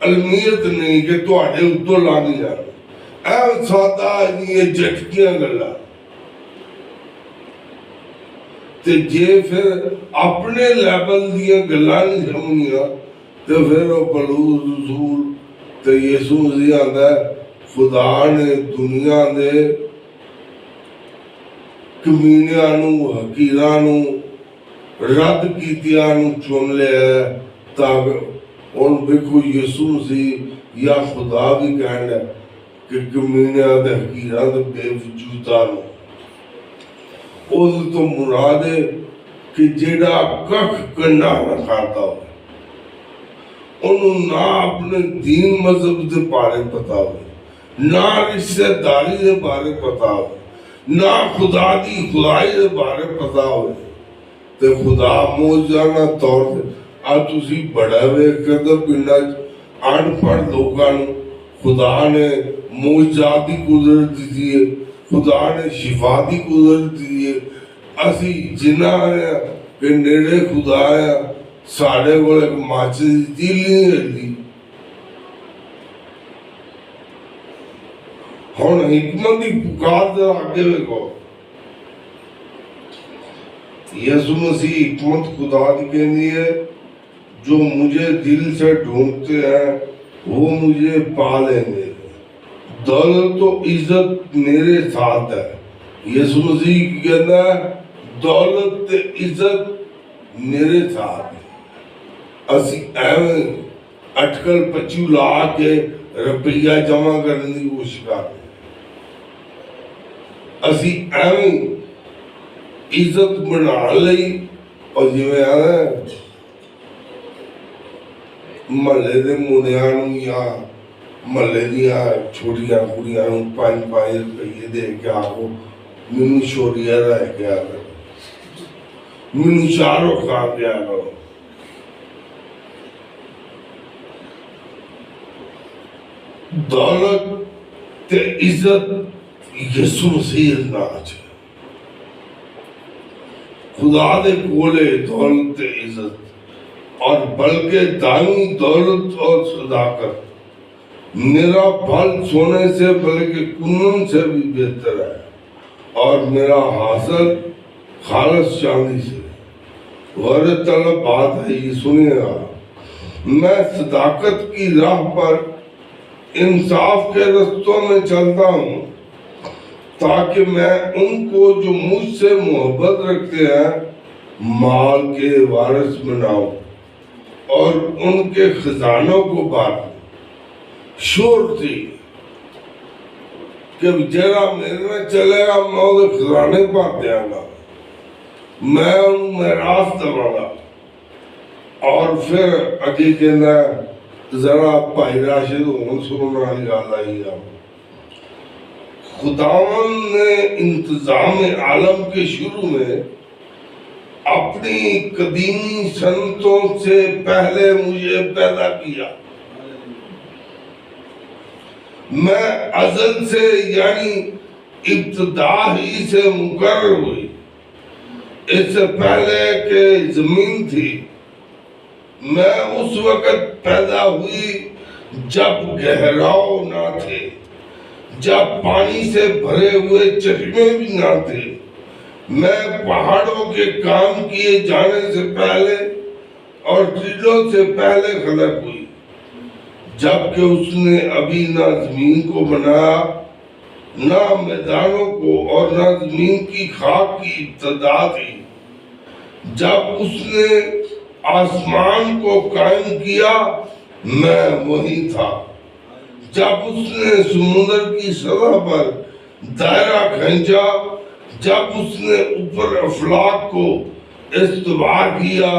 علمیت نہیں کہ تو آڑے اتو لانی جانا. اے سادہ یہ جھٹکیاں گلا تے جے پھر اپنے لیبل دیا گلا نہیں سمجھیا تو پھر وہ بلوز رسول تے یسوع مسیح آندا ہے خدا نے دنیا دے کمینیاں نو حقیراں نو رد کیتیاں نو چن لیا ہے تاکہ ان بکو یسوع مسیح یا خدا بھی کہنا کہ کمینیاں دے حقیراں دے بے وجوداں نو. اس تو مراد ہے کہ جیڑا کخ کنڈا نہ کھاتا ہو انہوں نہ اپنے دین مذہب دے بارے پتا ہو نہ رشتہ داری دے بارے پتا ہو نہ خدا دی خدائی دے بارے پتا ہو. تے خدا موجزانہ طور سے آج تسی بڑا ویک کرتا پنڈا ان پڑھ لوگاں خدا نے موجزاتی قدرت دی ہے خدا نے شفا دی قدرت دی ہے. اسی جنہ آیا کہ نیڑے خدا آیا ساڑھے کو ایک ماچے دی تیل نہیں رہی. ہون حکمت دی پکار در آگے لگو. یسوع مسیح حکمت خدا دی کہنی ہے جو مجھے دل سے ڈھونڈتے ہیں وہ مجھے پا لیں گے. دولت و عزت میرے ساتھ ہے. یسوع مسیح کہنا ہے دولت تے عزت میرے ساتھ ہے. اسی ایویں اٹکل پچو لا کے روپیہ جمع کرنے کی کوشش کرتے ہیں. اسی ایویں عزت بنا لئی اور جو ہے محلے دے منڈیاں نوں یا محلے دیا چھوٹیاں کڑیاں نوں 5-5 روپے دے کے آو مینوں شوریہ رہ کے آ کرو مینوں شاہ رخ کھا کے آ کرو. دولت تے عزت یسوع مسیح ناچ ہے. خدا دے کولے دولت تے عزت اور بلکہ دائمی دولت اور صداقت میرا پھل سونے سے بلکہ کنن سے بھی بہتر ہے اور میرا حاصل خالص چاندی سے. غیر طلب بات ہے یہ سنیے گا. میں صداقت کی راہ پر انصاف کے رستوں میں چلتا ہوں تاکہ میں ان کو جو مجھ سے محبت رکھتے ہیں مال کے وارث بناؤں اور ان کے خزانوں کو بانٹوں. شور تھی کہ جرا میرے میں چلے گا میں اسے خزانے بانٹ دیا گا میں ان میں راست دوں گا. اور پھر اگے کہنا ذرا بھائی راشد ہوں سننا والی گل آئی ہے. خداوند نے انتظام عالم کے شروع میں اپنی قدیمی سنتوں سے پہلے مجھے پیدا کیا. میں ازل سے یعنی ابتدا ہی سے مقرر ہوئی، اس سے پہلے کہ زمین تھی۔ میں اس وقت پیدا ہوئی جب گہراؤ نہ تھے، جب پانی سے بھرے ہوئے چشمے بھی نہ تھے۔ میں پہاڑوں کے کام کیے جانے سے پہلے اور ٹیلوں سے پہلے خلق ہوئی، جبکہ اس نے ابھی نہ زمین کو بنایا، نہ میدانوں کو، اور نہ زمین کی خاک کی ابتدا تھی۔ جب اس نے آسمان کو قائم کیا، میں وہی تھا۔ جب اس نے سمندر کی سطح پر دائرہ کھینچا، جب اس نے اوپر افلاک کو استوار کیا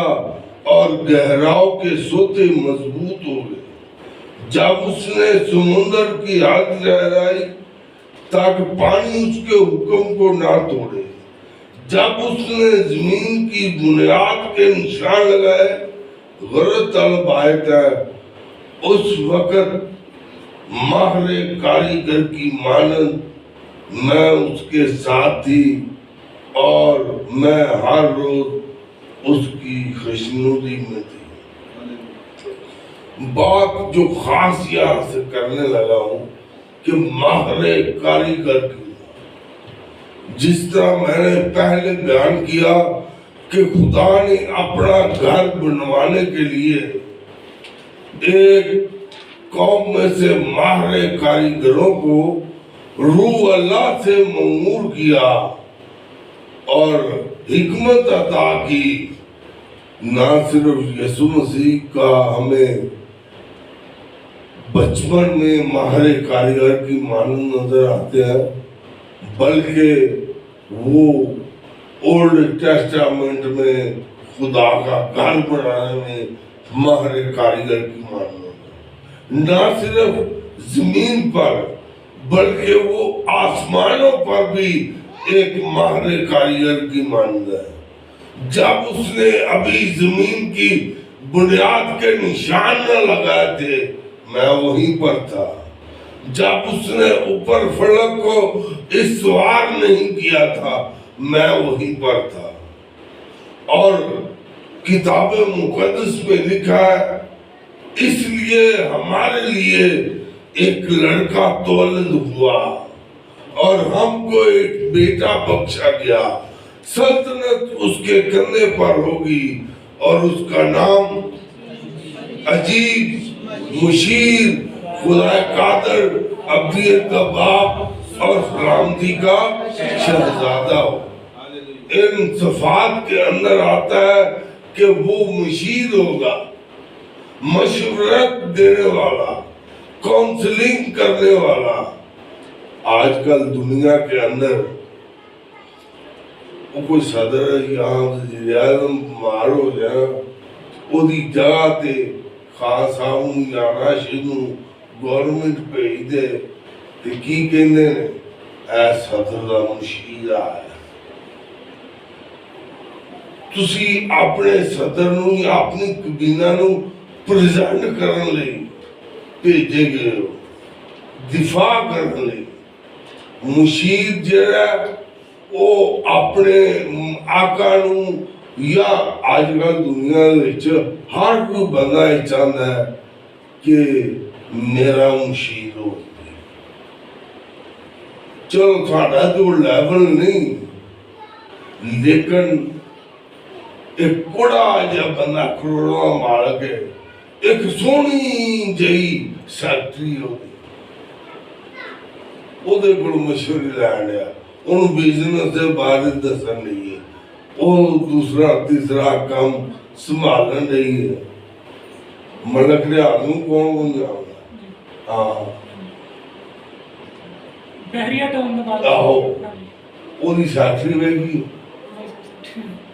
اور گہراؤ کے سوتے مضبوط ہو گئے، جب اس نے سمندر کی حد لہرائی تاکہ پانی اس کے حکم کو نہ توڑے، جب اس نے زمین کی بنیاد کے نشان لگائے، غرض طلب آیت ہے، اس وقت ماہر کاریگر کی مانند میں اس کے ساتھ تھی، اور میں ہر روز اس کی خوشنودی میں تھی۔ بات جو خاص یہاں سے کرنے لگا ہوں کہ ماہر کاریگر کی، جس طرح میں نے پہلے بیان کیا کہ خدا نے اپنا گھر بنوانے کے لیے ایک قوم میں سے ماہر کاریگروں کو روح اللہ سے مأمور کیا اور حکمت عطا کی۔ نہ صرف یسوع مسیح کا ہمیں بچپن میں ماہر کاریگر کی مانند نظر آتے ہیں، بلکہ وہ اولڈ ٹیسٹامنٹ میں خدا کا گھر بنانے میں ماہر کاریگر کی مانند ہے۔ نہ صرف زمین پر بلکہ وہ آسمانوں پر بھی ایک ماہر کاریگر کی مانند ہے۔ جب اس نے ابھی زمین کی بنیاد کے نشان نہ لگائے تھے، میں وہیں پر تھا۔ جب اس نے اوپر فلک کو استوار نہیں کیا تھا، میں وہیں پر تھا۔ اور کتاب مقدس میں لکھا ہے، اس لیے ہمارے لیے ایک لڑکا تولد ہوا اور ہم کو ایک بیٹا بخشا گیا، سلطنت اس کے کندھے پر ہوگی، اور اس کا نام عجیب، مشیر، خدا قادر، ابدیت کا باپ اور سلامتی کا شہزادہ ہو۔ ان صفات کے اندر آتا ہے کہ وہ مشیر ہوگا، مشورت دینے والا، کونسلنگ کرنے والا۔ آج کل دنیا کے اندر کوئی صدر یہاں وزیر اعظم بیمار ہو جائے، وہ دی جگہ تے خان صاحب یا راشد گورنمنٹ بھیج دے تے کی کہندے نے، اے صدر دا مشیر آیا۔ تسی اپنے صدر نو یا اپنی کابینہ نو پریزنٹ کرن لئی بھیجے گئے ہو، دفاع کرن لئی۔ مشیر جڑا وہ اپنے آقا نو، یا آج کل دنیا وچ ہر کوئی بندہ یہ چاہتا ہے کہ میرا مشیر ہو۔ چلو تھوڑا تو لیول نہیں، لیکن ایک بڑا جا بندہ کروڑوں مالک ہے، ایک سونی جہی سیکٹری ہوتی، وہ دے کوئی مشوری لین ہے، انہوں بزنس دے بارے دسن نہیں ہے، وہ دوسرا تیسرا کام سنبھالن نہیں ہے۔ ملک ریاضوں کون جاؤں؟ ہاں بحریہ ٹاؤن میں بات آہو وہ دی سیکٹری ویگی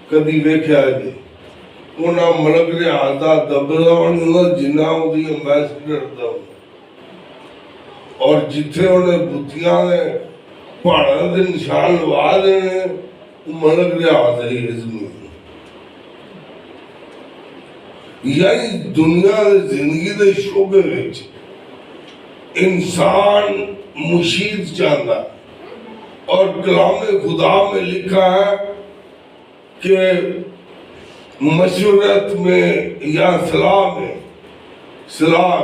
کدی ویکھیا جی، انہاں ملک ریاض دا دبلا ہونا جنہ ہو دی امبیسڈر دا، اور جتھے انہیں بتیاں نے پہاڑاں دے نشان لوا دینے، ملک ریاض ہے ازمی۔ یعنی دنیا دے زندگی دے شعبے وچ انسان مشیر چاہتا ہے، اور کلام خدا میں لکھا ہے کہ مشورت میں یا صلاح میں، صلاح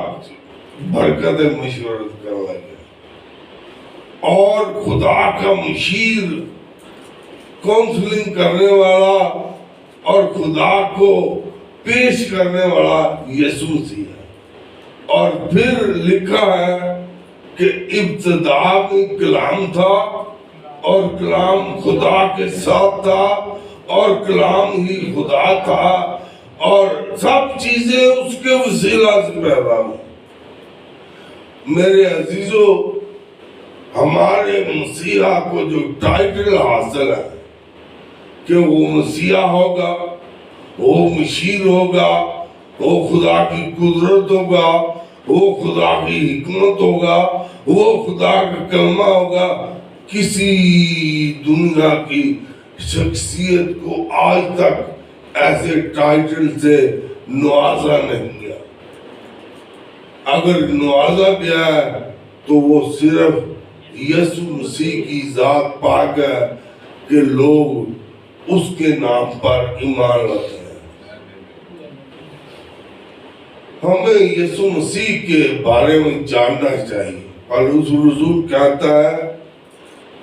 برکت مشورت کرنا ہے، اور خدا کا مشیر کونسلنگ کرنے والا اور خدا کو پیش کرنے والا یسوع مسیح ہے۔ اور پھر لکھا ہے کہ ابتدا میں کلام تھا اور کلام خدا کے ساتھ تھا اور کلام ہی خدا تھا اور سب چیزیں اس کے وسیلہ سے پیدا ہوئی۔ میرے عزیزو، ہمارے مسیحا کو جو ٹائٹل حاصل ہے کہ وہ مسیحا ہوگا، وہ مشیر ہوگا، وہ خدا کی قدرت ہوگا، وہ خدا کی حکمت ہوگا، وہ خدا کا کلمہ ہوگا، کسی دنیا کی شخصیت کو آج تک ایسے ٹائٹل سے نوازا نہیں گیا۔ اگر نوازا گیا ہے تو وہ صرف یسوع مسیح کی ذات پاک ہے کہ لوگ اس کے نام پر ایمان لاتے ہیں۔ ہمیں یسوع مسیح کے بارے میں جاننا چاہیے۔ پالوس رسول کہتا ہے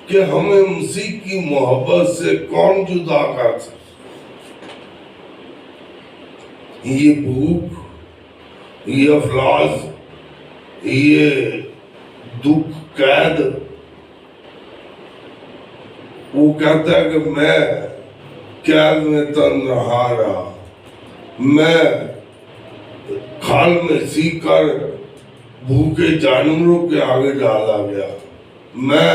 کہ ہمیں مسیح کی محبت سے کون جدا کر سکتا؟ یہ بھوک، یہ افلاس، یہ دکھ، قید۔ وہ کہتا ہے کہ میں قید میں تنہا رہا، میں کھال میں سیکھ کر بھوکے جانوروں کے آگے ڈالا گیا، میں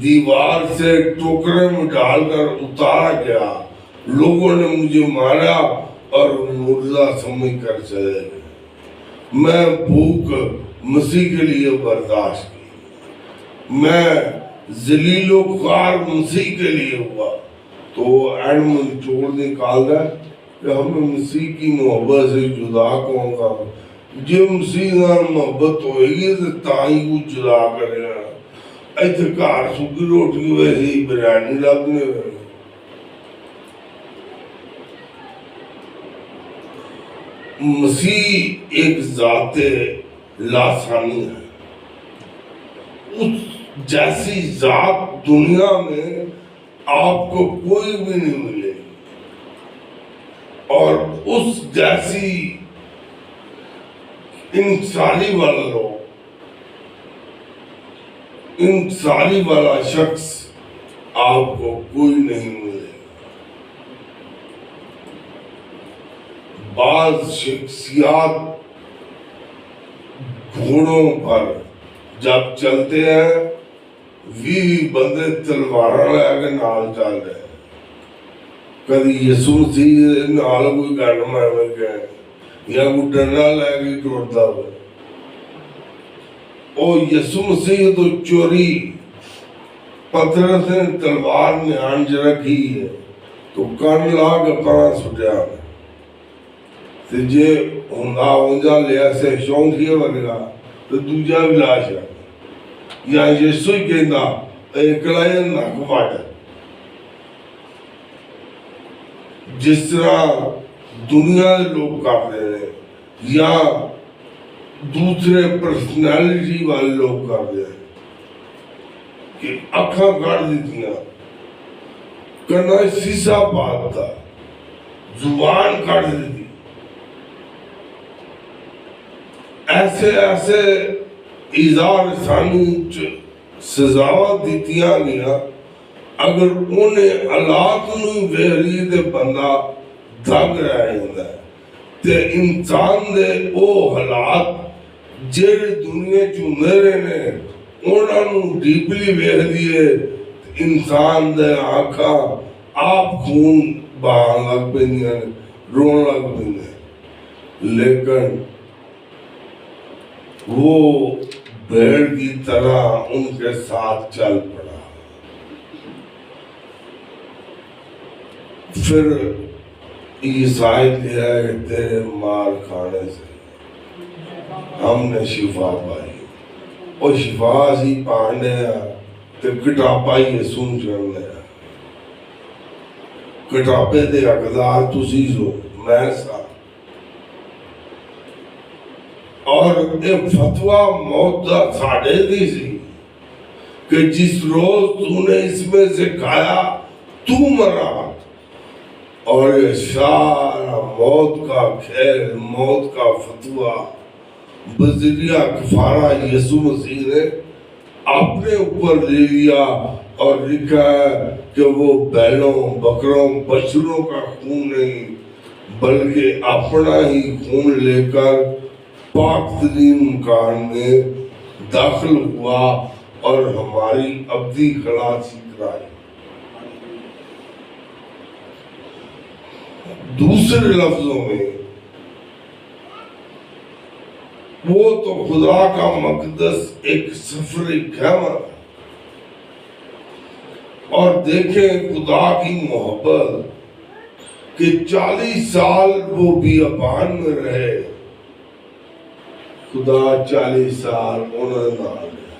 دیوار سے ٹوکرے میں ڈال کر اتارا گیا، لوگوں نے مجھے مارا اور مردہ سمجھ کر چلے گئے۔ میں بھوک مسیح کے لیے برداشت کی، میں ذلیل و خوار مسیح کے لیے ہوا۔ تو اینڈ میں چھوڑ نکال دے کہ ہمیں مسیح کی محبت سے جدا کون گا؟ جو مسیح نال محبت ہوئے گی تو تاں ہی کچھ جدا کرے گا۔ ایتھے گھر سکی روٹی ویسے ہی بریانی لبنے ہوئے۔ مسیح ایک ذات لاسانی ہے، اس جیسی ذات دنیا میں آپ کو کوئی بھی نہیں ملے گی، اور اس جیسی انسانی والا لوگ، انسانی والا شخص آپ کو کوئی نہیں ملے گا۔ بعض شخصیات گھوڑوں پر جب چلتے ہیں 20 بندے تلوار لے کے نال چل رہے ہیں، کدی یسوع مسیح نال کوئی گن مار گیا یا کوئی ڈنڈا لے کے ٹرتا ہوا۔ اور یسوع مسیح تو چوری پتھر سے تلوار نے آنج رکھی ہے تو کن لا کے پرا سٹیا تے جے ہوندا اونجا لیا سے شونکھیے ورگا تو دوجا بھی لا چھڑ یا یسوع ہی کہندا اکلا ہی نک وڈ۔ جس طرح دنیا کے لوگ کرتے ہیں یا دوسرے پرسنالٹی والے لوگ کرتے ہیں کہ اکھاں کر دیتیاں، کنا سیسا بات تھا، زبان کر دیتی، ایسے ایسے اظہار ثانی سزاواں دیتیاں گیا۔ اگر انہیں حالات نوں ویری دے بندہ دگ رہے ہوندا ہے تے انسان دے او حالات جڑے دنیا چ میرے نے انہاں نوں ڈیپلی ویکھ لیے، انسان دے آنکھاں آپ خون بہان لگ پیندیاں، رون لگ پیندے، لیکن وہ بھیڑ کی طرح ان کے ساتھ چل پڑا۔ پھر عیسائی دیا ہے کہ تیرے مار کھانے سے ہم نے شفا پائی، اور شفا سی پانے تے کتاباں ہی سن چڑھنے کتابے دے حقدار تسی سو میں سا اور ایک فتویٰ موت دا ساڑھے دی سی کہ جس روز تو نے اس میں سے کھایا تو مرا اور یہ سارا موت کا کھیل موت کا فتویٰ بذریعہ کفارہ یسوع مسیح نے اپنے اوپر لے لیا اور لکھا ہے کہ وہ بیلوں بکروں بچڑوں کا خون نہیں بلکہ اپنا ہی خون لے کر پاک ترین مکان میں داخل ہوا اور ہماری ابدی خلاصی کرائی۔ دوسرے لفظوں میں وہ تو خدا کا مقدس ایک سفر خیمہ اور دیکھیں خدا کی محبت کہ 40 سال وہ بیابان میں رہے، خدا 40 سال انہوں نے نہ لیا،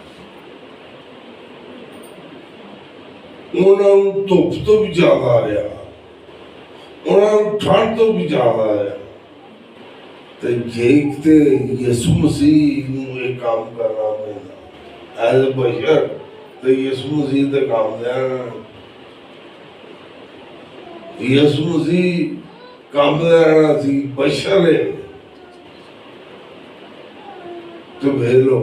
انہوں نے دھوپ تو بھی زیادہ رہا، انہوں نے ٹھنڈ تو بھی زیادہ رہا، تو دیکھتے یسوع مسیح نو ایک کام کرنا پڑا ایز اے بشر، تو یسوع مسیح تے کام دینا، یسوع مسیح کام دینا سی بشر ہے، تو بھیلو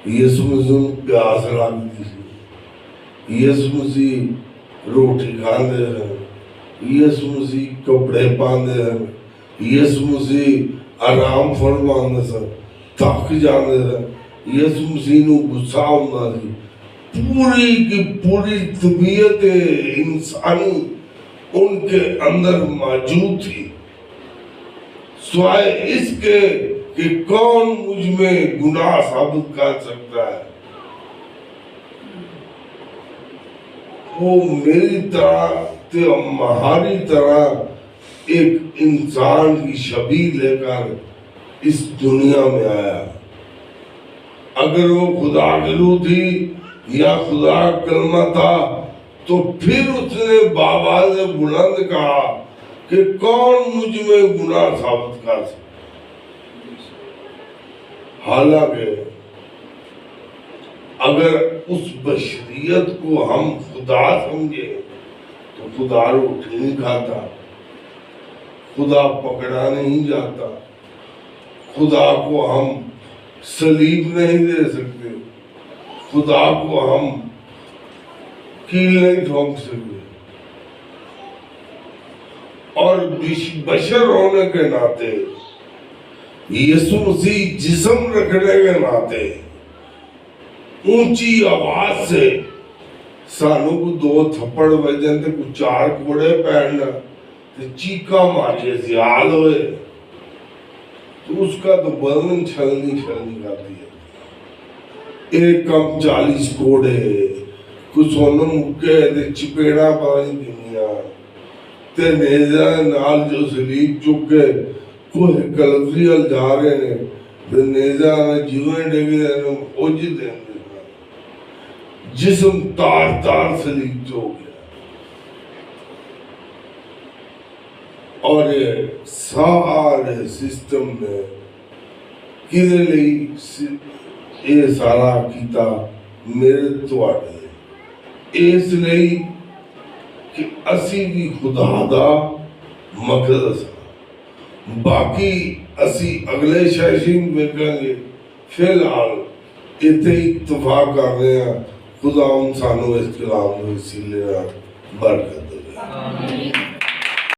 یسوع مسیح پیاس لگتی سی، یسوع مسیح روٹی کھاندے ہیں، یسوع مسیح کپڑے پاندے ہیں، یسوع مسیح آرام فرماندے سن، تھک جاندے سن، یسوع مسیح نو غصہ ہوندا سی، پوری کی پوری طبیعت انسانی ان کے اندر موجود تھی، سوائے اس کے کہ کون مجھ میں گناہ ثابت کر سکتا ہے۔ وہ میری طرح تے ہماری طرح ایک انسان کی شبیہ لے کر اس دنیا میں آیا۔ اگر وہ خدا کی روح تھی یا خدا کلمہ تھا تو پھر اس نے بآواز بلند کہا کہ کون مجھ میں گناہ ثابت کر سکتا۔ حالانکہ اگر اس بشریت کو ہم خدا سمجھے تو خدا روٹی نہیں کھاتا، خدا پکڑا نہیں جاتا، خدا کو ہم صلیب نہیں دے سکتے، خدا کو ہم کیل نہیں ٹھونک سکتے، اور بشر ہونے کے ناطے یسوع مسیح جسم رکھنے کے ناطے اونچی آواز سے سانوں کو 2 تھپڑ بجن تے کو 4 کوڑے پہننا تے چیکا ماری زیاد ہوئے تو اس کا تو بدن چھلنی کرتی ہے۔ ایک کم 40 کوڑے کچھ سونم مکے تے چپیڑا پانی کنیا تے نیزہ نال جو سلیب چکے کوئی کلفریال جا رہے ہیں تے نیزہ جیویں ڈگی دے اوجی دیں جسم تار سلیب جو گیا، اور یہ سارے سسٹم میں کدے لئی یہ سارا کیتا میرے تواڈے اس لئی کہ اسی بھی خدا دا مقدس ہاں۔ باقی اسی اگلے سیشن ویکھیں گے، فی الحال اتنے اتفاق کر رہے ہیں۔ خدا ان سانوں اس کلام کے وسیلے برکت دے۔